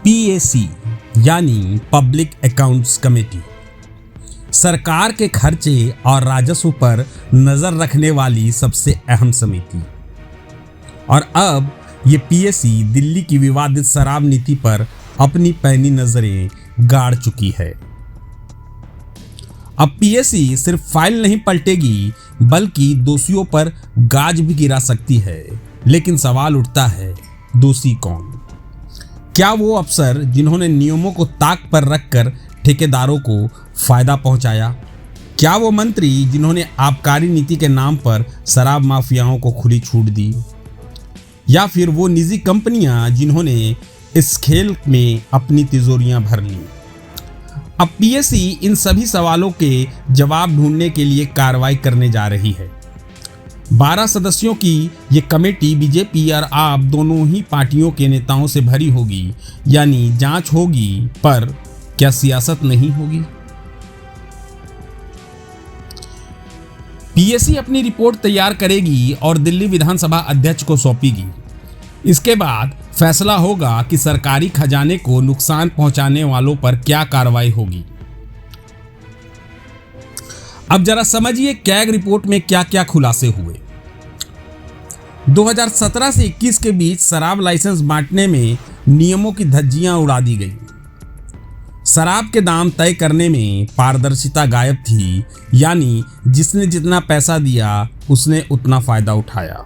PAC यानी public accounts committee सरकार के खर्चे और राजस्व पर नजर रखने वाली सबसे अहम समिति। और अब ये पीएसी दिल्ली की विवादित शराब नीति पर अपनी पैनी नजरें गाड़ चुकी है। अब पीएसी सिर्फ फाइल नहीं पलटेगी बल्कि दोषियों पर गाज भी गिरा सकती है। लेकिन सवाल उठता है, दोषी कौन? क्या वो अफसर जिन्होंने नियमों को ताक पर रखकर ठेकेदारों को फायदा पहुंचाया? क्या वो मंत्री जिन्होंने आबकारी नीति के नाम पर शराब माफियाओं को खुली छूट दी? या फिर वो निजी कंपनियां जिन्होंने इस खेल में अपनी तिजोरियां भर लीं? अब पीएसी इन सभी सवालों के जवाब ढूंढने के लिए कार्रवाई करने जा रही है। 12 सदस्यों की ये कमेटी बीजेपी और आप दोनों ही पार्टियों के नेताओं से भरी होगी। यानी जांच होगी, पर क्या सियासत नहीं होगी? पीएसी अपनी रिपोर्ट तैयार करेगी और दिल्ली विधानसभा अध्यक्ष को सौंपेगी। इसके बाद फैसला होगा कि सरकारी खजाने को नुकसान पहुंचाने वालों पर क्या कार्रवाई होगी। अब जरा समझिए कैग रिपोर्ट में क्या क्या खुलासे हुए। 2017 से 21 के बीच शराब लाइसेंस बांटने में नियमों की धज्जियां उड़ा दी गई। शराब के दाम तय करने में पारदर्शिता गायब थी। यानी जिसने जितना पैसा दिया उसने उतना फायदा उठाया।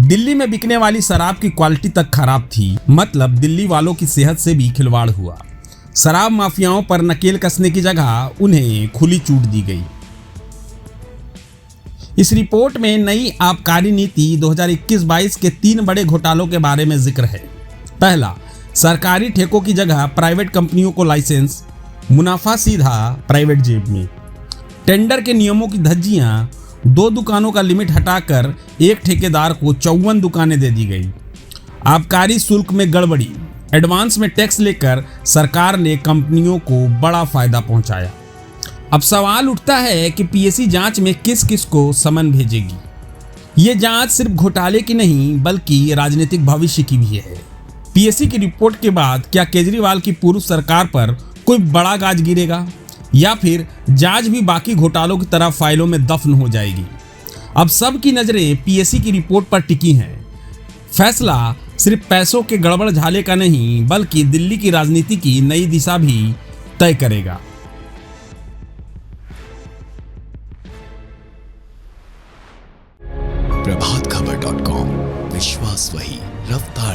दिल्ली में बिकने वाली शराब की क्वालिटी तक खराब थी। मतलब दिल्ली वालों की सेहत से भी खिलवाड़ हुआ। शराब माफियाओं पर नकेल कसने की जगह उन्हें खुली छूट दी गई। इस रिपोर्ट में नई आबकारी नीति 2021-22 के 3 बड़े घोटालों के बारे में जिक्र है। पहला, सरकारी ठेकों की जगह प्राइवेट कंपनियों को लाइसेंस, मुनाफा सीधा प्राइवेट जेब में। टेंडर के नियमों की धज्जियां, 2 दुकानों का लिमिट हटाकर एक ठेकेदार को 54 दुकानें दे दी गई। आबकारी शुल्क में गड़बड़ी, एडवांस में टैक्स लेकर सरकार ने कंपनियों को बड़ा फायदा पहुंचाया। अब सवाल उठता है कि पीएसी जांच में किस किस को समन भेजेगी। ये जांच सिर्फ घोटाले की नहीं बल्कि राजनीतिक भविष्य की भी है। पीएसी की रिपोर्ट के बाद क्या केजरीवाल की पूर्व सरकार पर कोई बड़ा गाज गिरेगा या फिर जांच भी बाकी घोटालों की तरह फाइलों में दफन हो जाएगी? अब सबकी नजरें पीएसी की रिपोर्ट पर टिकी हैं। फैसला सिर्फ पैसों के गड़बड़ झाले का नहीं बल्कि दिल्ली की राजनीति की नई दिशा भी तय करेगा। प्रभातखबर.com, विश्वास वही, रफ्तार